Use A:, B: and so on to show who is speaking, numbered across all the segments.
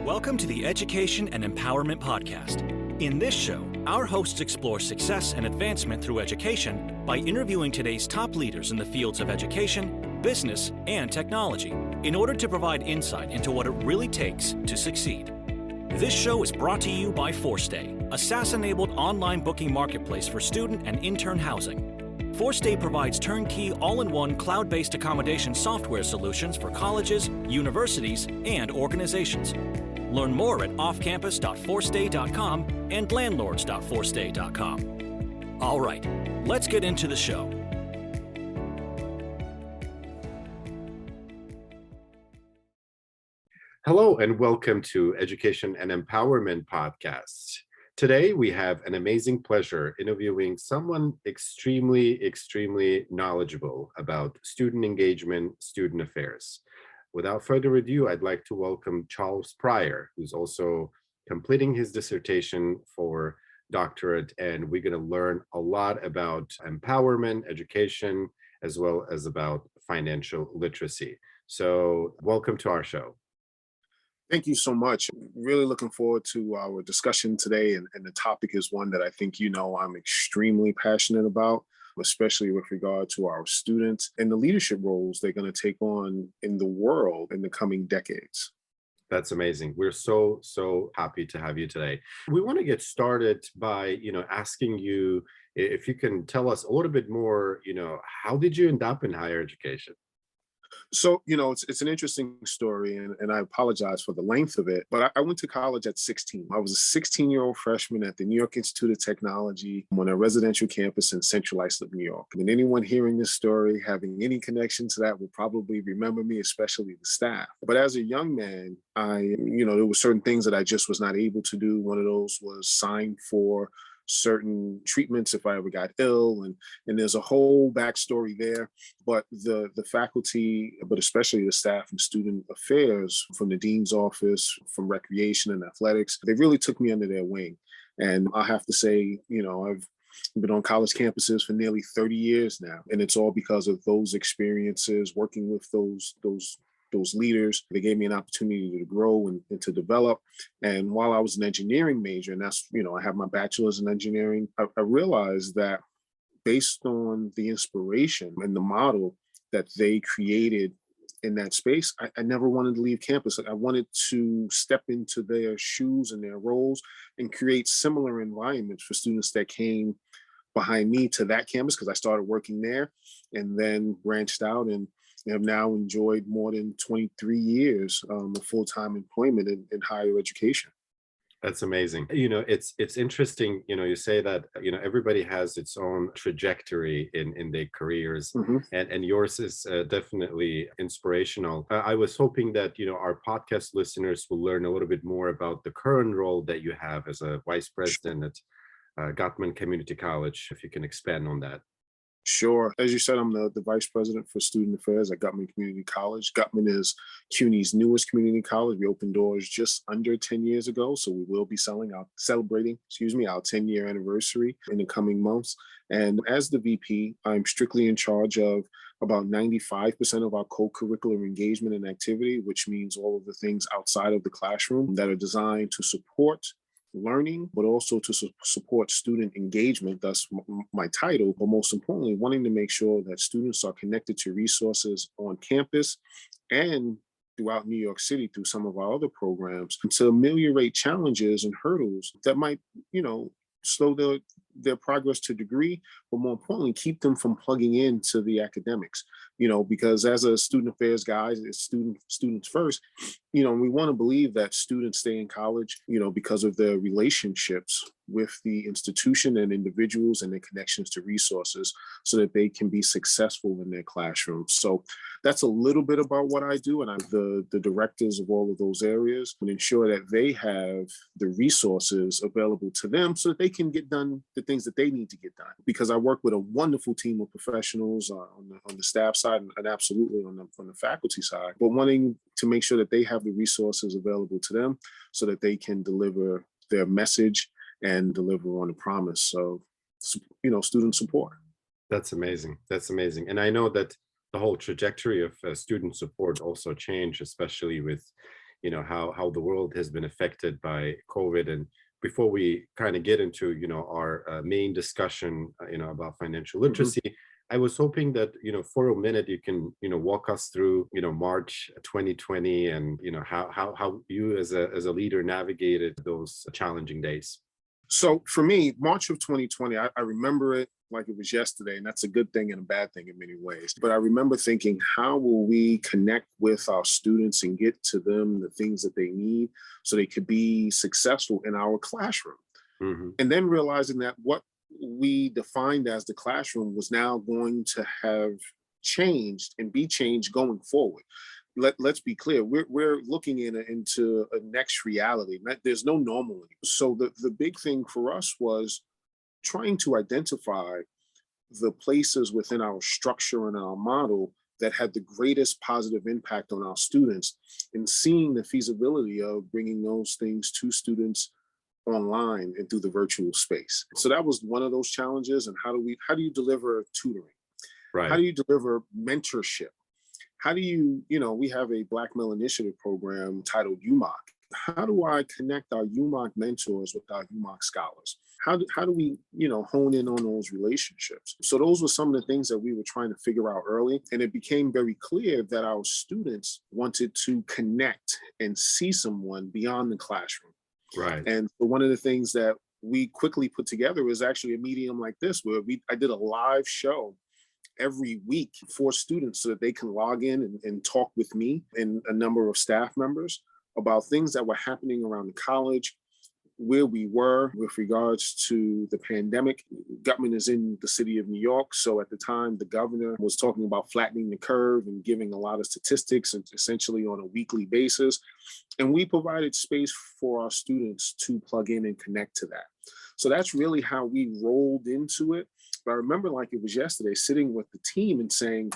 A: Welcome to the Education and Empowerment Podcast. In this show, our hosts explore success and advancement through education by interviewing today's top leaders in the fields of education, business, and technology in order to provide insight into what it really takes to succeed. This show is brought to you by Forstay, a SaaS-enabled online booking marketplace for student and intern housing. Forstay provides turnkey, all-in-one cloud-based accommodation software solutions for colleges, universities, and organizations. Learn more at offcampus.forstay.com and landlords.forstay.com. All right, let's get into the show.
B: Hello and welcome to Education and Empowerment Podcast. Today we have an amazing pleasure interviewing someone extremely knowledgeable about student engagement, student affairs. Without further ado, I'd like to welcome Charles Pryor, who's also completing his dissertation for doctorate, and we're going to learn a lot about empowerment, education, as well as about financial literacy. So welcome to our show.
C: Thank you so much. Really looking forward to our discussion today. And the topic is one that I think I'm extremely passionate about, especially with regard to our students and the leadership roles they're going to take on in the world in the coming decades.
B: That's amazing. We're so happy to have you today. We want to get started by, asking you if you can tell us a little bit more, how did you end up in higher education?
C: So, it's an interesting story, and I apologize for the length of it, but I went to college at 16. I was a 16-year-old freshman at the New York Institute of Technology on a residential campus in Central Islip, New York. And anyone hearing this story, having any connection to that, will probably remember me, especially the staff. But as a young man, there were certain things that I just was not able to do. One of those was sign for certain treatments if I ever got ill, and there's a whole backstory there. But the faculty, but especially the staff and student affairs from the dean's office, from recreation and athletics, they really took me under their wing. And I have to say, I've been on college campuses for nearly 30 years now, and it's all because of those experiences, working with those leaders. They gave me an opportunity to grow and to develop. And while I was an engineering major, and that's, I have my bachelor's in engineering, I realized that based on the inspiration and the model that they created in that space, I never wanted to leave campus. I wanted to step into their shoes and their roles and create similar environments for students that came behind me to that campus, because I started working there and then branched out and have now enjoyed more than 23 years of full-time employment in higher education.
B: That's amazing. It's interesting, you say that, everybody has its own trajectory in their careers,
C: Mm-hmm.
B: and yours is definitely inspirational. I was hoping that, our podcast listeners will learn a little bit more about the current role that you have as a vice president at Guttman Community College, if you can expand on that.
C: Sure. As you said, I'm the vice president for student affairs at Guttman Community College. Guttman is CUNY's newest community college. We opened doors just under 10 years ago, so we will be celebrating our 10-year anniversary in the coming months. And as the VP, I'm strictly in charge of about 95% of our co-curricular engagement and activity, which means all of the things outside of the classroom that are designed to support learning, but also to support student engagement, thus my title, but most importantly, wanting to make sure that students are connected to resources on campus and throughout New York City through some of our other programs to ameliorate challenges and hurdles that might, slow their progress to a degree, but more importantly, keep them from plugging into the academics, because as a student affairs guy, it's students first, we want to believe that students stay in college, because of their relationships with the institution and individuals and their connections to resources so that they can be successful in their classrooms. So that's a little bit about what I do. And I'm the directors of all of those areas and ensure that they have the resources available to them so that they can get done the things that they need to get done. Because I work with a wonderful team of professionals on the staff side and absolutely on the faculty side, but wanting to make sure that they have the resources available to them so that they can deliver their message and deliver on the promise of, student support.
B: That's amazing. And I know that the whole trajectory of student support also changed, especially with, how the world has been affected by COVID. And before we kind of get into, our main discussion, about financial literacy, I was hoping that, for a minute, you can, walk us through, March 2020 and, how you as a leader navigated those challenging days.
C: So for me, March of 2020, I remember it like it was yesterday, and that's a good thing and a bad thing in many ways. But I remember thinking, how will we connect with our students and get to them the things that they need so they could be successful in our classroom? And then realizing that what we defined as the classroom was now going to have changed and be changed going forward. Let's be clear, we're looking into a next reality. There's no normal anymore. So the big thing for us was trying to identify the places within our structure and our model that had the greatest positive impact on our students, and seeing the feasibility of bringing those things to students online and through the virtual space. So that was one of those challenges. And how do you deliver tutoring?
B: Right.
C: How do you deliver mentorship? How do you, we have a Black Male Initiative program titled UMOC. How do I connect our UMOC mentors with our UMOC scholars? How do we, hone in on those relationships? So those were some of the things that we were trying to figure out early. And it became very clear that our students wanted to connect and see someone beyond the classroom.
B: Right.
C: And one of the things that we quickly put together was actually a medium like this, where I did a live show every week for students so that they can log in and talk with me and a number of staff members about things that were happening around the college, where we were with regards to the pandemic. Guttman is in the city of New York. So at the time, the governor was talking about flattening the curve and giving a lot of statistics, and essentially on a weekly basis. And we provided space for our students to plug in and connect to that. So that's really how we rolled into it. But I remember like it was yesterday, sitting with the team and saying,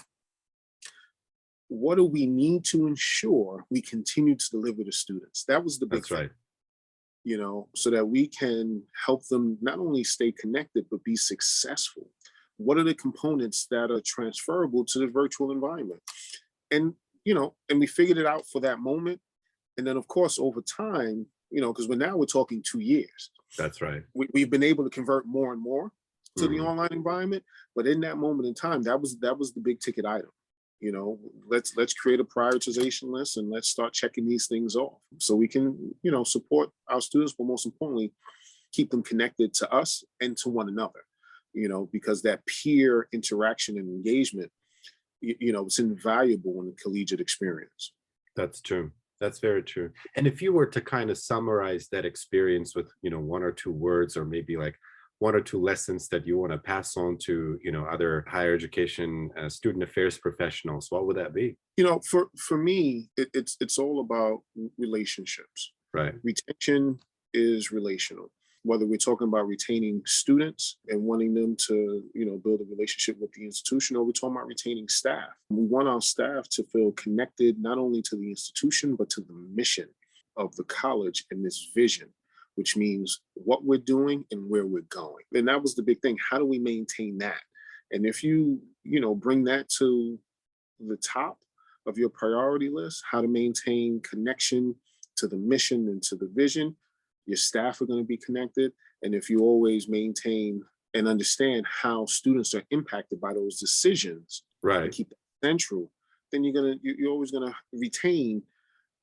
C: what do we need to ensure we continue to deliver to students? That was the big thing.
B: Right.
C: So that we can help them not only stay connected, but be successful. What are the components that are transferable to the virtual environment? And, and we figured it out for that moment. And then, of course, over time, because we're talking 2 years.
B: That's right.
C: We've been able to convert more and more to the online environment. But in that moment in time, that was the big ticket item. Let's create a prioritization list and let's start checking these things off so we can, support our students, but most importantly, keep them connected to us and to one another, because that peer interaction and engagement, it's invaluable in the collegiate experience.
B: That's true. That's very true. And if you were to kind of summarize that experience with, one or two words, or maybe like one or two lessons that you want to pass on to, other higher education student affairs professionals, what would that be?
C: For me, it's all about relationships.
B: Right.
C: Retention is relational. Whether we're talking about retaining students and wanting them to, build a relationship with the institution, or we're talking about retaining staff. We want our staff to feel connected not only to the institution, but to the mission of the college and this vision, which means what we're doing and where we're going. And that was the big thing. How do we maintain that? And if you, bring that to the top of your priority list, how to maintain connection to the mission and to the vision, your staff are going to be connected. And if you always maintain and understand how students are impacted by those decisions,
B: right,
C: and keep that central, then you're always going to retain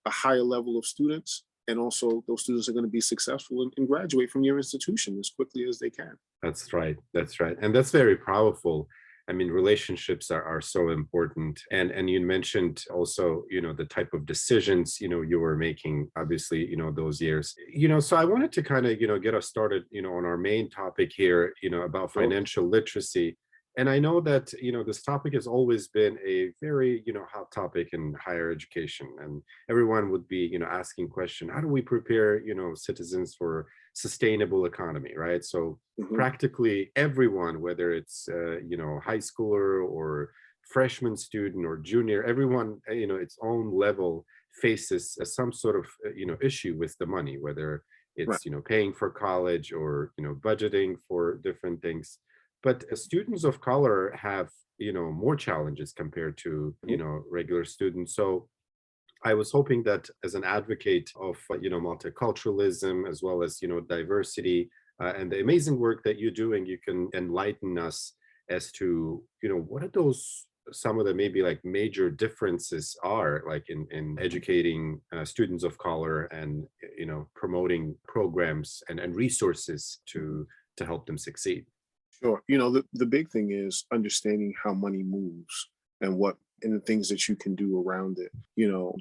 C: a higher level of students. And also those students are going to be successful and graduate from your institution as quickly as they can.
B: That's right. That's right. And that's very powerful. I mean, relationships are so important. And you mentioned also, the type of decisions, you were making, obviously, those years, so I wanted to kind of, get us started, on our main topic here, about financial literacy. And I know that, this topic has always been a very, hot topic in higher education. And everyone would be, asking question, how do we prepare, citizens for sustainable economy, right? So practically everyone, whether it's, high schooler or freshman student or junior, everyone, its own level faces some sort of, issue with the money, whether it's, paying for college or, budgeting for different things. But students of color have, more challenges compared to, regular students. So I was hoping that as an advocate of, multiculturalism as well as, diversity and the amazing work that you're doing, you can enlighten us as to, what are those some of the maybe like major differences are like in educating students of color and, promoting programs and resources to help them succeed.
C: Sure. The big thing is understanding how money moves and the things that you can do around it.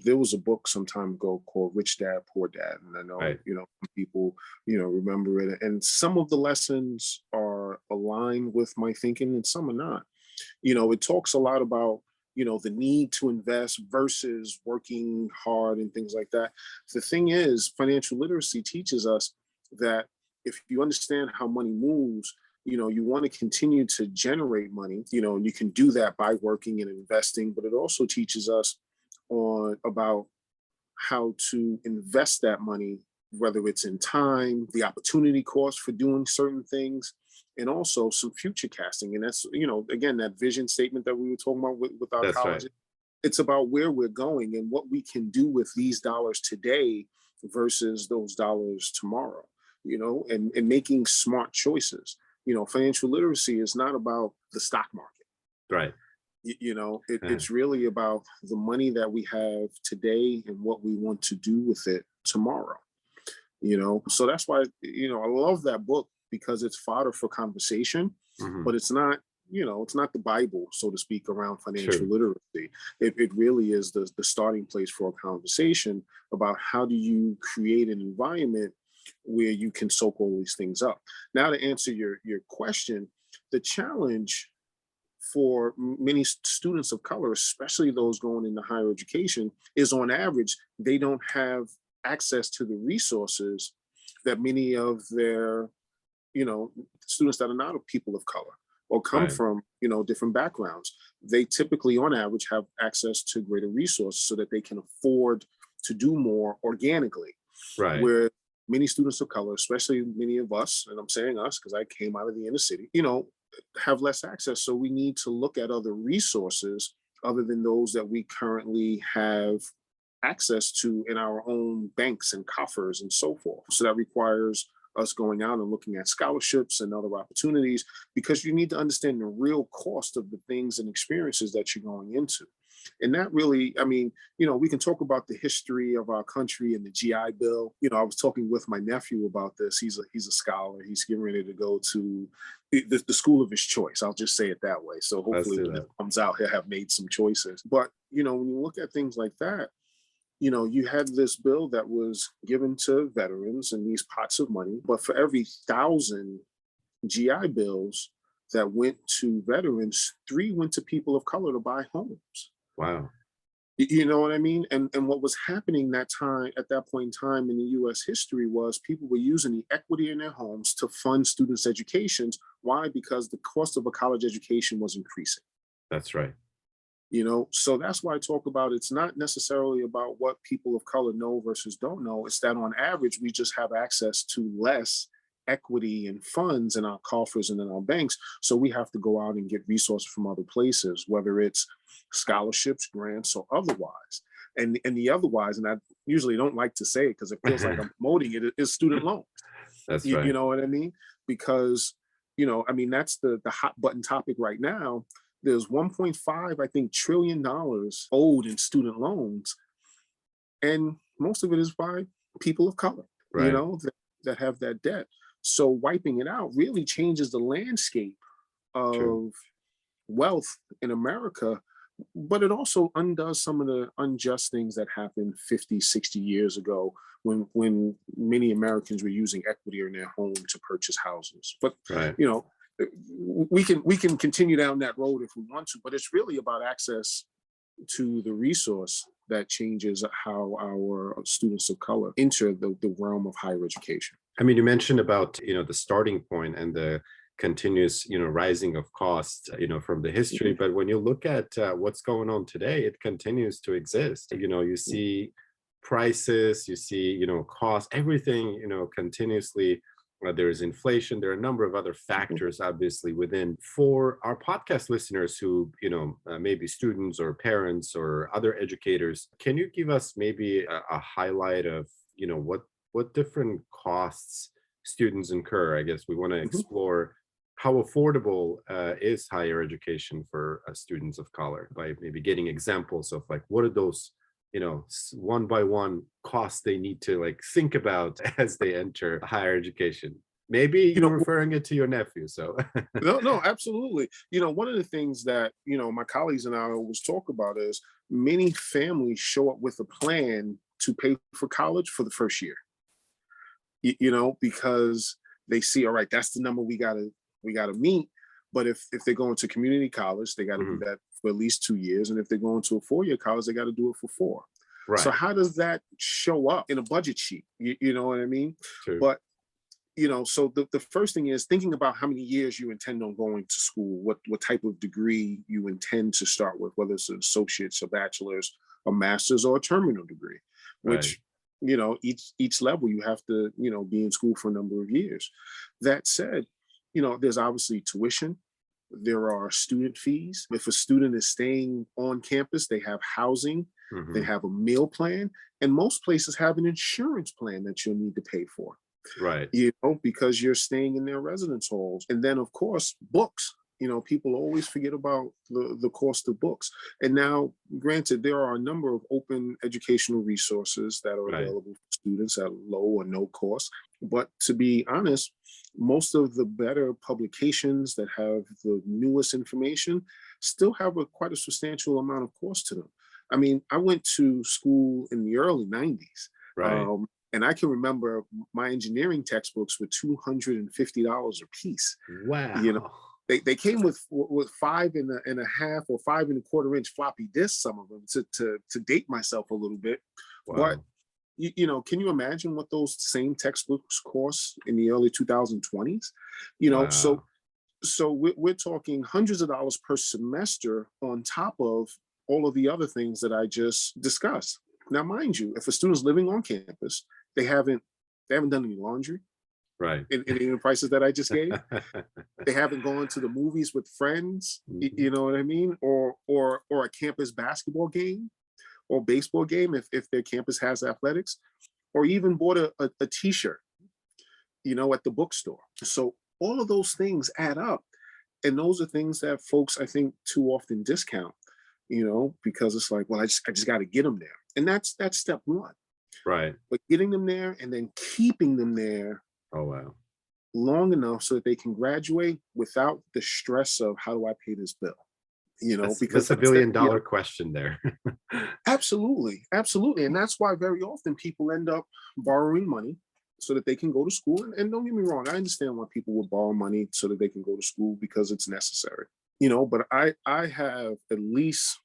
C: There was a book some time ago called Rich Dad, Poor Dad. And I know,
B: Right.
C: some people, remember it. And some of the lessons are aligned with my thinking and some are not. It talks a lot about, the need to invest versus working hard and things like that. The thing is, financial literacy teaches us that if you understand how money moves, you want to continue to generate money, and you can do that by working and investing, but it also teaches us about how to invest that money, whether it's in time, the opportunity cost for doing certain things, and also some future casting. And that's, again, that vision statement that we were talking about with our
B: That's
C: college.
B: right.
C: It's about where we're going and what we can do with these dollars today versus those dollars tomorrow, and making smart choices. Financial literacy is not about the stock market.
B: Right.
C: It's really about the money that we have today and what we want to do with it tomorrow. So that's why, I love that book because it's fodder for conversation, but it's not, it's not the Bible, so to speak, around financial literacy. It really is the starting place for a conversation about how do you create an environment where you can soak all these things up. Now, to answer your question, the challenge for many students of color, especially those going into higher education, is on average, they don't have access to the resources that many of their, students that are not people of color or come from, different backgrounds. They typically, on average, have access to greater resources so that they can afford to do more organically.
B: Right.
C: Where many students of color, especially many of us, and I'm saying us because I came out of the inner city, have less access. So we need to look at other resources other than those that we currently have access to in our own banks and coffers and so forth. So that requires us going out and looking at scholarships and other opportunities, because you need to understand the real cost of the things and experiences that you're going into. And that really, we can talk about the history of our country and the GI Bill. I was talking with my nephew about this. He's a scholar. He's getting ready to go to the school of his choice. I'll just say it that way. So hopefully when it comes out, he'll have made some choices. But, when you look at things like that, you had this bill that was given to veterans and these pots of money, but for every 1,000 GI Bills that went to veterans, 3 went to people of color to buy homes.
B: Wow.
C: You know what I mean? And what was happening at that point in time in the US history was people were using the equity in their homes to fund students' educations. Why? Because the cost of a college education was increasing.
B: That's right.
C: So that's why I talk about it's not necessarily about what people of color know versus don't know. It's that on average, we just have access to less equity and funds in our coffers and in our banks. So we have to go out and get resources from other places, whether it's scholarships, grants, or otherwise. And the otherwise, and I usually don't like to say it because it feels like I'm promoting it, is student loans.
B: That's right.
C: You know what I mean? Because, that's the hot button topic right now. There's $1.5, I think, trillion owed in student loans. And most of it is by people of color,
B: Right.
C: that have that debt. So wiping it out really changes the landscape of wealth in America, but it also undoes some of the unjust things that happened 50, 60 years ago when many Americans were using equity in their home to purchase houses. But, we can continue down that road if we want to, but it's really about access to the resource that changes how our students of color enter the realm of higher education.
B: You mentioned about, the starting point and the continuous, rising of costs, from the history. But when you look at what's going on today, it continues to exist. You see prices, you see, costs, everything, continuously There's inflation. There are a number of other factors, obviously, within. For our podcast listeners who, maybe students or parents or other educators, can you give us maybe a highlight of, what different costs students incur? I guess we want to
C: Mhm.
B: explore how affordable is higher education for students of color by maybe getting examples of like what are those one by one costs they need to like think about as they enter higher education. Maybe
C: You
B: you're
C: know,
B: referring it to your nephew, so
C: no, no, absolutely. One of the things that, my colleagues and I always talk about is many families show up with a plan to pay for college for the first year, because they see, all right, that's the number we gotta meet. But if they're going to community college, they got to do
B: Mhm.
C: that for at least 2 years. And if they're going to a 4-year college, they got to do it for 4. So
B: Right.
C: how does that show up in a budget sheet? You know what I mean?
B: True.
C: But so the first thing is thinking about how many years you intend on going to school, what type of degree you intend to start with, whether it's an associate's, a bachelor's, a master's, or a terminal degree,
B: Right.
C: which each level you have to be in school for a number of years. That said, there's obviously tuition. There are student fees. If a student is staying on campus, they have housing, they
B: Hmm.
C: have a meal plan, and most places have an insurance plan that you'll need to pay for,
B: Right.
C: because you're staying in their residence halls. And then, of course, books. People always forget about the cost of books. And now, granted, there are a number of open educational resources that are
B: Right.
C: available for students at low or no cost. But to be honest, most of the better publications that have the newest information still have quite a substantial amount of cost to them. I mean, I went to school in the early 90s.
B: Right.
C: And I can remember my engineering textbooks were $250 a piece. You know,
B: Wow.
C: they came with 5.5 or 5.25 inch floppy disks, some of them, to date myself a little bit. But
B: Wow.
C: can you imagine what those same textbooks cost in the early 2020s? You know, so
B: Wow.
C: so we're talking hundreds of dollars per semester on top of all of the other things that I just discussed. Now, mind you, if a student's living on campus, they haven't they haven't done any laundry
B: Right.
C: in the prices that I just gave. They haven't gone to the movies with friends.
B: Mhm.
C: You know what I mean? Or a campus basketball game or baseball game if their campus has athletics, or even bought a t-shirt, at the bookstore. So all of those things add up. And those are things that folks, I think, too often discount, because it's like, well, I just got to get them there. And that's step one.
B: Right.
C: But getting them there and then keeping them there
B: Oh, wow.
C: long enough so that they can graduate without the stress of how do I pay this bill? Because
B: That's a
C: that's that,
B: billion
C: yeah,
B: dollar question there.
C: absolutely, absolutely. And that's why very often people end up borrowing money so that they can go to school. And don't get me wrong, I understand why people would borrow money so that they can go to school because it's necessary. But I have at least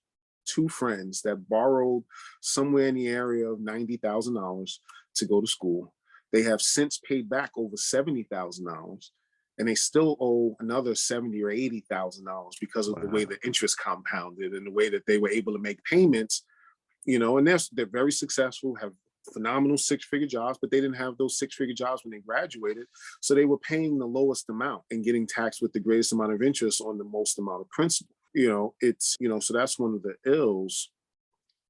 C: two friends that borrowed somewhere in the area of $90,000 to go to school. They have since paid back over $70,000, and they still owe another $70,000 or $80,000 because of the way
B: Wow.
C: the interest compounded and the way that they were able to make payments. And they're very successful, have phenomenal six-figure jobs, but they didn't have those six-figure jobs when they graduated. So they were paying the lowest amount and getting taxed with the greatest amount of interest on the most amount of principal. So that's one of the ills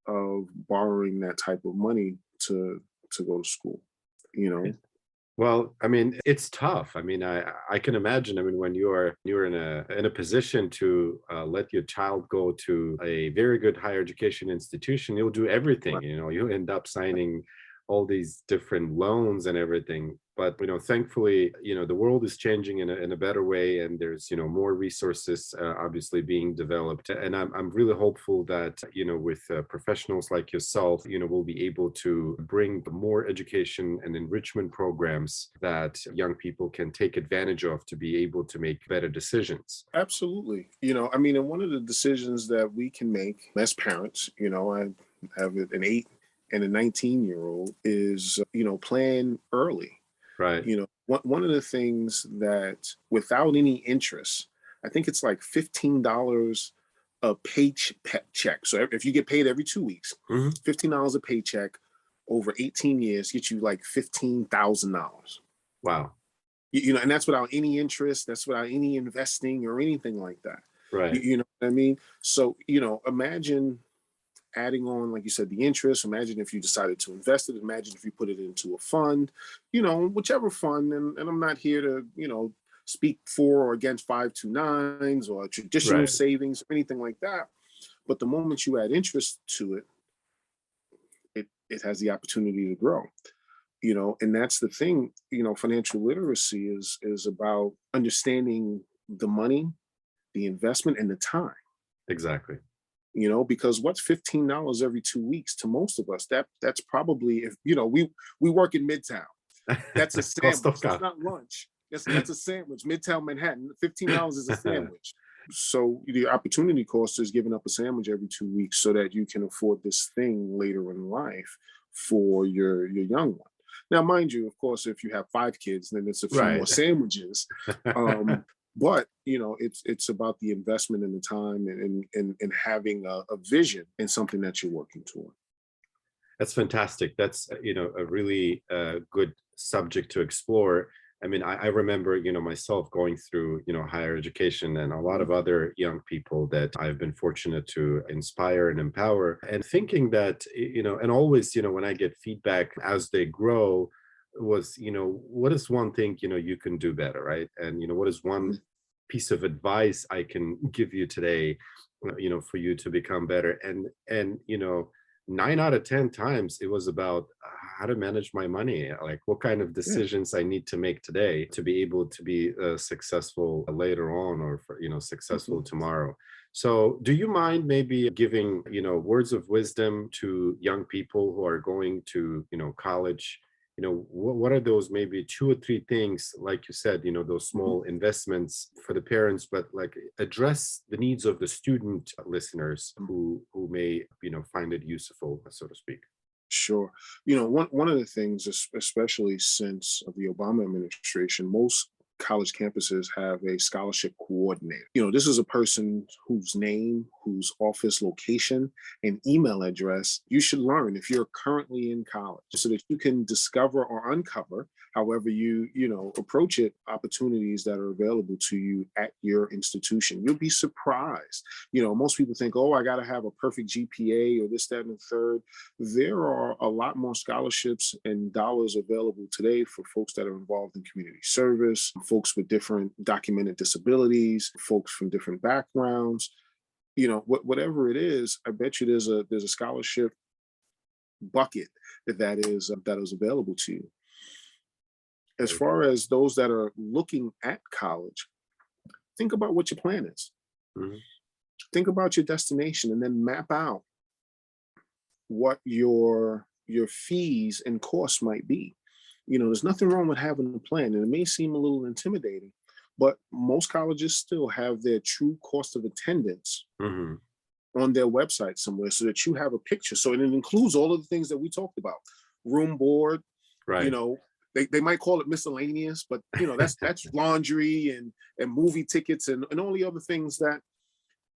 C: of borrowing that type of money to go to school. You know,
B: Well, I mean, it's tough. I mean, I can imagine. I mean, when you're in a position to let your child go to a very good higher education institution, you'll do everything.
C: right.
B: You end up signing all these different loans and everything. But thankfully, the world is changing in a better way, and there's more resources obviously being developed. And I'm really hopeful that with professionals like yourself, we'll be able to bring more education and enrichment programs that young people can take advantage of to be able to make better decisions.
C: Absolutely. I mean, and one of the decisions that we can make as parents, I have an 8 and a 19-year-old, is, plan early.
B: Right.
C: One of the things that without any interest, I think it's like $15 a paycheck. So if you get paid every 2 weeks,
B: Hmm.
C: $15 a paycheck over 18 years gets you like $15,000.
B: Wow.
C: And that's without any interest, that's without any investing or anything like that.
B: Right.
C: You know what I mean? So, imagine adding on, like you said, the interest. Imagine if you decided to invest it. Imagine if you put it into a fund, whichever fund. And I'm not here to, speak for or against 529s or traditional
B: Right.
C: savings or anything like that. But the moment you add interest to it, it has the opportunity to grow. And that's the thing. Financial literacy is about understanding the money, the investment, and the time.
B: Exactly.
C: Because what's $15 every 2 weeks to most of us? That's probably, if we work in Midtown. That's a
B: Cost of
C: sandwich. That's not lunch. That's a sandwich. Midtown Manhattan. $15 is a sandwich. So the opportunity cost is giving up a sandwich every 2 weeks so that you can afford this thing later in life for your young one. Now, mind you, of course, if you have 5 kids, then it's a few more
B: Right.
C: sandwiches. But it's about the investment and the time and having a vision and something that you're working toward.
B: That's fantastic. That's a really good subject to explore. I mean, I remember, myself going through, higher education and a lot of other young people that I've been fortunate to inspire and empower, and thinking that, and always, when I get feedback as they grow was, what is one thing, you can do better, right? And, what is one piece of advice I can give you today, for you to become better? And 9 out of 10 times it was about how to manage my money, like what kind of decisions I need to make today to be able to be successful later on, or successful tomorrow. So do you mind maybe giving words of wisdom to young people who are going to college? What are those maybe 2 or 3 things, like you said, those small investments for the parents, but like address the needs of the student listeners who may, find it useful, so to speak?
C: Sure. One of the things, especially since the Obama administration, most college campuses have a scholarship coordinator. This is a person whose name, whose office location, and email address you should learn if you're currently in college, so that you can discover or uncover, however you approach it, opportunities that are available to you at your institution. You'll be surprised. Most people think, oh, I got to have a perfect GPA or this, that, and the third. There are a lot more scholarships and dollars available today for folks that are involved in community service, folks with different documented disabilities, folks from different backgrounds. Whatever it is, I bet you there's a scholarship bucket that is available to you. As far as those that are looking at college, think about what your plan is. Think about your destination, and then map out what your fees and costs might be. There's nothing wrong with having a plan, and it may seem a little intimidating, but most colleges still have their true cost of attendance on their website somewhere, so that you have a picture. So it includes all of the things that we talked about: room, board,
B: Right.
C: They might call it miscellaneous, but that's laundry and movie tickets and all the other things that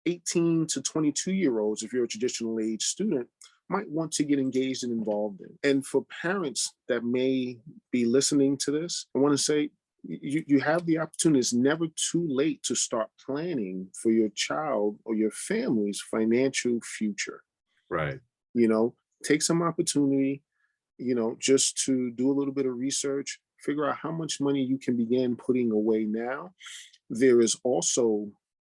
C: 18 to 22-year-olds, if you're a traditional age student, might want to get engaged and involved in. And for parents that may be listening to this, I want to say you have the opportunity. It's never too late to start planning for your child or your family's financial future.
B: Right.
C: Take some opportunity, just to do a little bit of research, figure out how much money you can begin putting away now. There is also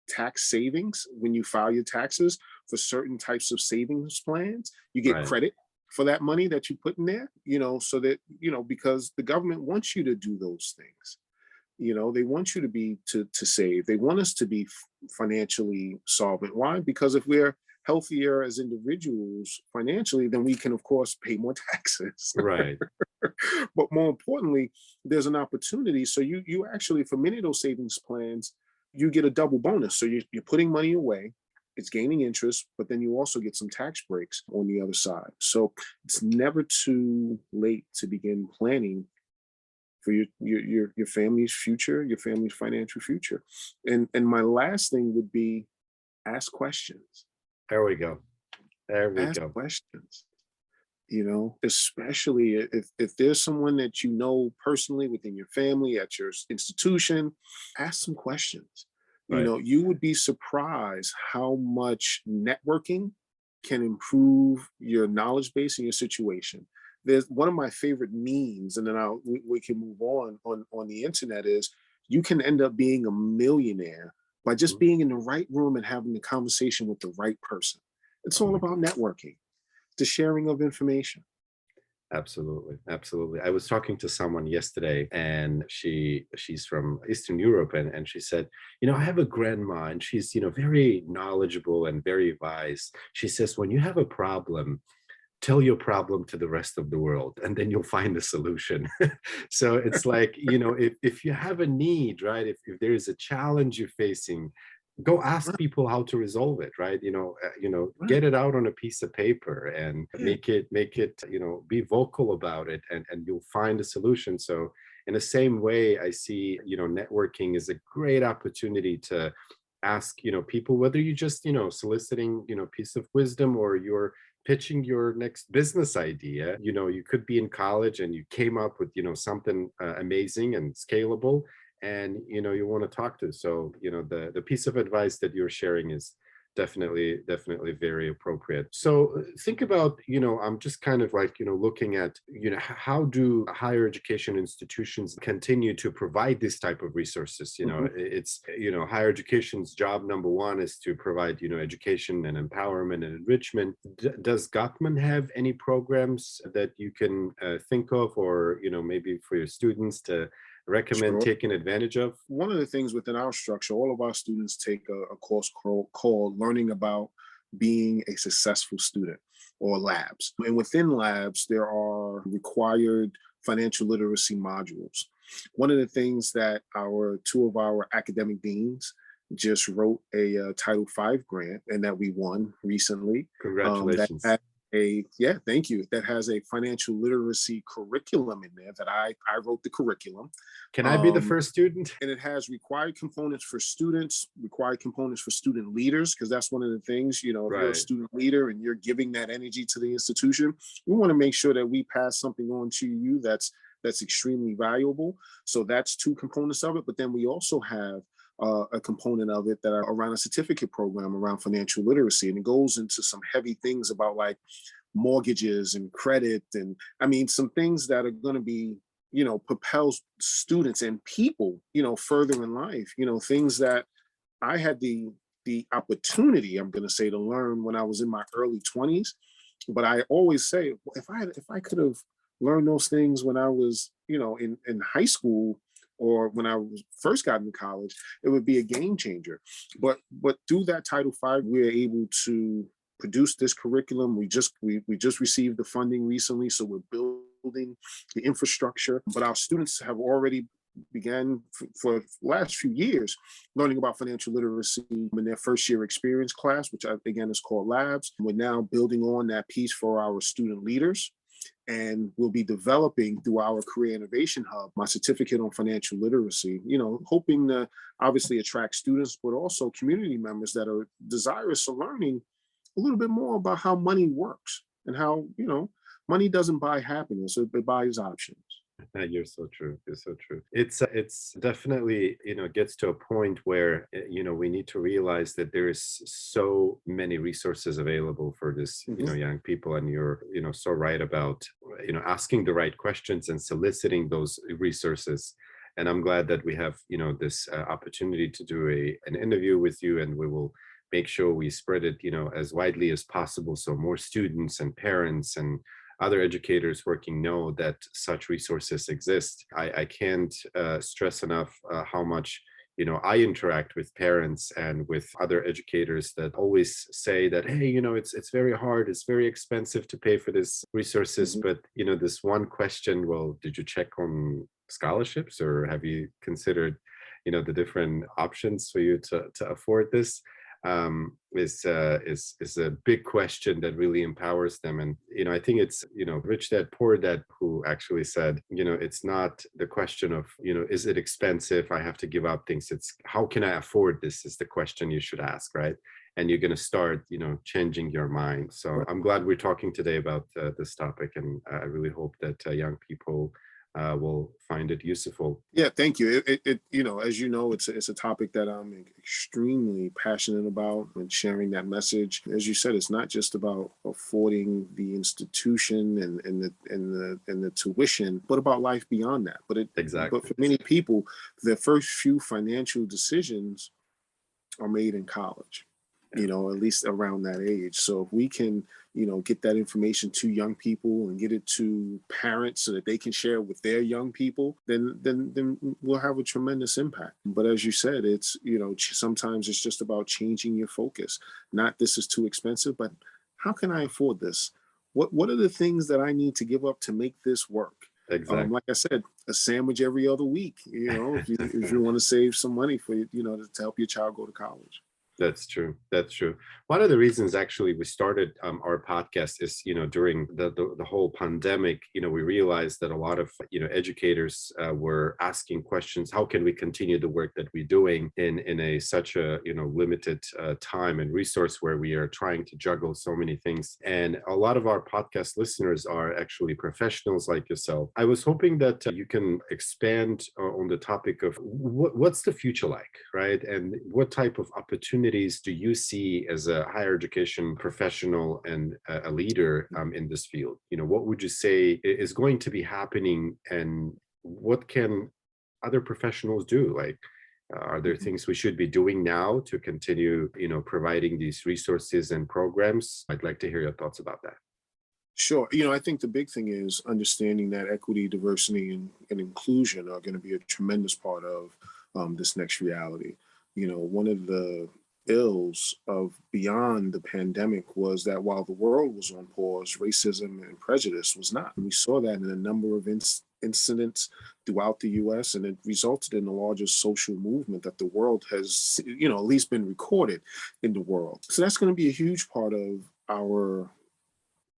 C: tax savings when you file your taxes for certain types of savings plans. You get credit for that money that you put in there, so that, because the government wants you to do those things. They want you to save. They want us to be financially solvent. Why? Because if we're healthier as individuals financially, then we can, of course, pay more taxes.
B: Right.
C: But more importantly, there's an opportunity. So you actually, for many of those savings plans, you get a double bonus. So you're putting money away, it's gaining interest, but then you also get some tax breaks on the other side. So it's never too late to begin planning for your family's future, your family's financial future. And my last thing would be, ask questions.
B: There we go. There we
C: Ask
B: go.
C: questions. especially if there's someone that you know personally within your family, at your institution, ask some questions.
B: Right.
C: You would be surprised how much networking can improve your knowledge base and your situation. There's one of my favorite memes, and then we can move on the internet, is you can end up being a millionaire by just being in the right room and having the conversation with the right person. It's all about networking, the sharing of information.
B: Absolutely, absolutely. I was talking to someone yesterday, and she's from Eastern Europe, and she said, I have a grandma, and she's very knowledgeable and very wise. She says, when you have a problem, tell your problem to the rest of the world, and then you'll find a solution. So it's like, if you have a need, right? If there is a challenge you're facing, go ask people how to resolve it, right? Get it out on a piece of paper and make it, be vocal about it, and you'll find a solution. So in the same way, I see, networking is a great opportunity to ask, people, whether you just, soliciting, piece of wisdom, or you're pitching your next business idea. You could be in college and you came up with, something amazing and scalable, and you want to talk to. So the piece of advice that you're sharing is definitely very appropriate. So think about, I'm just kind of like, looking at, how do higher education institutions continue to provide this type of resources? It's, higher education's job number one is to provide, education and empowerment and enrichment. Does Guttman have any programs that you can think of, or maybe for your students to recommend
C: Sure.
B: taking advantage of?
C: One of the things within our structure, all of our students take a course called Learning About Being a Successful Student, or labs. And within labs, there are required financial literacy modules. One of the things that two of our academic deans just wrote a Title V grant, and that we won recently.
B: Congratulations.
C: Thank you. That has a financial literacy curriculum in there that I wrote the curriculum.
B: Can I be the first student?
C: And it has required components for students, required components for student leaders, because that's one of the things, if you're a student leader and you're giving that energy to the institution, we want to make sure that we pass something on to you that's extremely valuable. So that's two components of it. But then we also have a component of it that are around a certificate program around financial literacy. And it goes into some heavy things about like mortgages and credit. And some things that are going to be, propel students and people, further in life, things that I had the opportunity, I'm going to say, to learn when I was in my early 20s. But I always say, if I could have learned those things when I was, in high school, or when I first got into college, it would be a game changer. But through that Title V, we were able to produce this curriculum. We just received the funding recently, so we're building the infrastructure. But our students have already began for the last few years learning about financial literacy in their first year experience class, which again is called Labs. We're now building on that piece for our student leaders. And we'll be developing through our Career Innovation Hub my certificate on financial literacy, hoping to obviously attract students, but also community members that are desirous of learning a little bit more about how money works and how, money doesn't buy happiness, it buys options.
B: You're so true. You're so true. It's definitely, gets to a point where, we need to realize that there is so many resources available for this, young people. And you're, so right about, asking the right questions and soliciting those resources. And I'm glad that we have, this opportunity to do an interview with you, and we will make sure we spread it, as widely as possible, so more students and parents and other educators working know that such resources exist. I can't stress enough how much, I interact with parents and with other educators that always say that, hey, it's very hard, it's very expensive to pay for this resources. But, this one question, well, did you check on scholarships, or have you considered, the different options for you to afford this? Is a big question that really empowers them. And I think it's Rich Dad Poor Dad who actually said, it's not the question of is it expensive, I have to give up things, it's how can I afford this is the question you should ask, right? and you're going to start, changing your mind. So I'm glad we're talking today about this topic, and I really hope that young people will find it useful.
C: Yeah, thank you. As you know, it's a topic that I'm extremely passionate about, and sharing that message. As you said, it's not just about affording the institution and the tuition, but about life beyond that.
B: Exactly.
C: But for many people, their first few financial decisions are made in college.
B: Yeah.
C: At least around that age. So if we can, get that information to young people and get it to parents so that they can share with their young people, then we'll have a tremendous impact. But as you said, it's, sometimes it's just about changing your focus. Not this is too expensive, but how can I afford this? What are the things that I need to give up to make this work?
B: Exactly.
C: Like I said, a sandwich every other week, if you want to save some money for, to help your child go to college.
B: That's true. That's true. One of the reasons actually we started our podcast is, during the whole pandemic, we realized that a lot of, educators were asking questions. How can we continue the work that we're doing in a such a, limited time and resource where we are trying to juggle so many things? And a lot of our podcast listeners are actually professionals like yourself. I was hoping that you can expand on the topic of what's the future like, right? And what type of opportunities do you see as a higher education professional and a leader in this field? What would you say is going to be happening, and what can other professionals do? Like, are there things we should be doing now to continue, providing these resources and programs? I'd like to hear your thoughts about that.
C: Sure. I think the big thing is understanding that equity, diversity, and inclusion are going to be a tremendous part of this next reality. One of the ills of beyond the pandemic was that while the world was on pause, racism and prejudice was not. And we saw that in a number of incidents throughout the US, and it resulted in the largest social movement that the world has, at least been recorded in the world. So that's going to be a huge part of our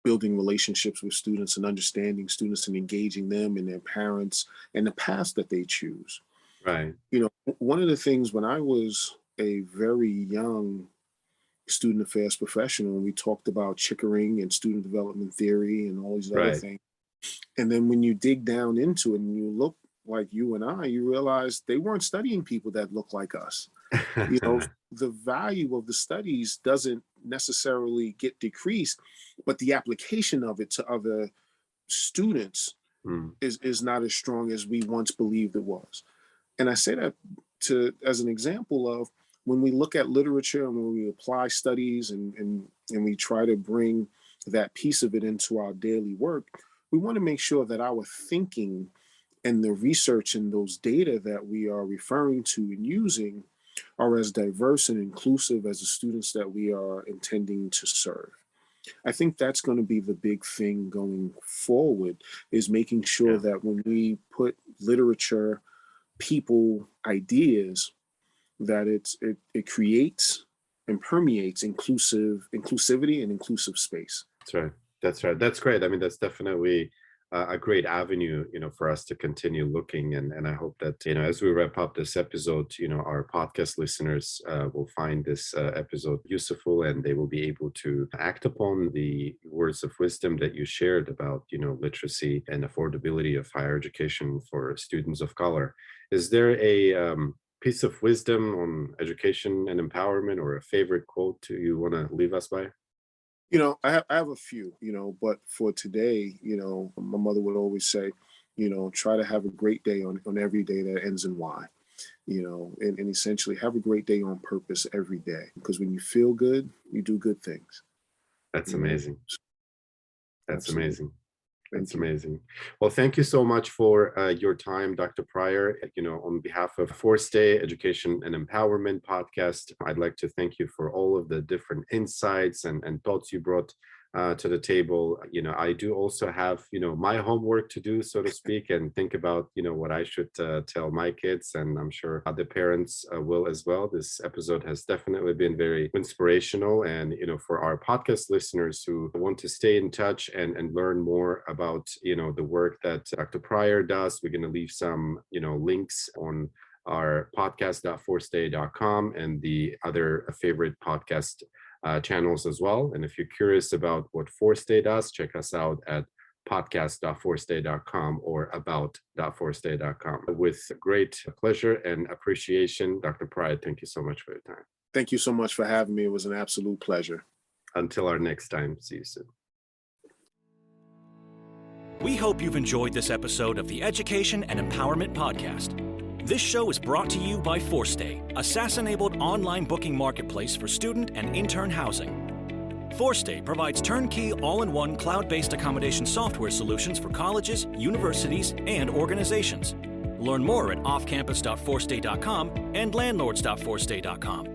C: building relationships with students and understanding students and engaging them and their parents and the paths that they choose.
B: Right.
C: One of the things when I was a very young student affairs professional, and we talked about Chickering and student development theory and all these other things. And then when you dig down into it and you look like you and I, you realize they weren't studying people that look like us. The value of the studies doesn't necessarily get decreased, but the application of it to other students is not as strong as we once believed it was. And I say that as an example of when we look at literature and when we apply studies and we try to bring that piece of it into our daily work, we want to make sure that our thinking and the research and those data that we are referring to and using are as diverse and inclusive as the students that we are intending to serve. I think that's going to be the big thing going forward, is making sure that when we put literature, people, ideas, that it creates and permeates inclusivity and inclusive space.
B: That's right. That's right. That's great. I mean, that's definitely a great avenue, for us to continue looking. And I hope that, as we wrap up this episode, our podcast listeners will find this episode useful, and they will be able to act upon the words of wisdom that you shared about, literacy and affordability of higher education for students of color. Is there a piece of wisdom on education and empowerment, or a favorite quote you want to leave us by?
C: I have a few, but for today, my mother would always say, try to have a great day on every day that ends in Y, and essentially have a great day on purpose every day, because when you feel good, you do good things.
B: That's amazing. That's
C: Absolutely.
B: amazing. That's amazing. Well, thank you so much for your time, Dr. Pryor. On behalf of Force Day Education and Empowerment Podcast, I'd like to thank you for all of the different insights and thoughts you brought to the table. I do also have, my homework to do, so to speak, and think about, what I should tell my kids, and I'm sure other parents will as well. This episode has definitely been very inspirational. And, for our podcast listeners who want to stay in touch and learn more about, the work that Dr. Pryor does, we're going to leave some, links on our podcast.forstay.com and the other favorite podcast channels as well. And if you're curious about what Forstay does, check us out at podcast.forstay.com or about.forstay.com. With great pleasure and appreciation, Dr. Pryor, thank you so much for your time.
C: Thank you so much for having me. It was an absolute pleasure.
B: Until our next time, see you soon.
A: We hope you've enjoyed this episode of the Education and Empowerment Podcast. This show is brought to you by Forstay, a SaaS-enabled online booking marketplace for student and intern housing. Forstay provides turnkey, all-in-one cloud-based accommodation software solutions for colleges, universities, and organizations. Learn more at offcampus.forstay.com and landlords.forstay.com.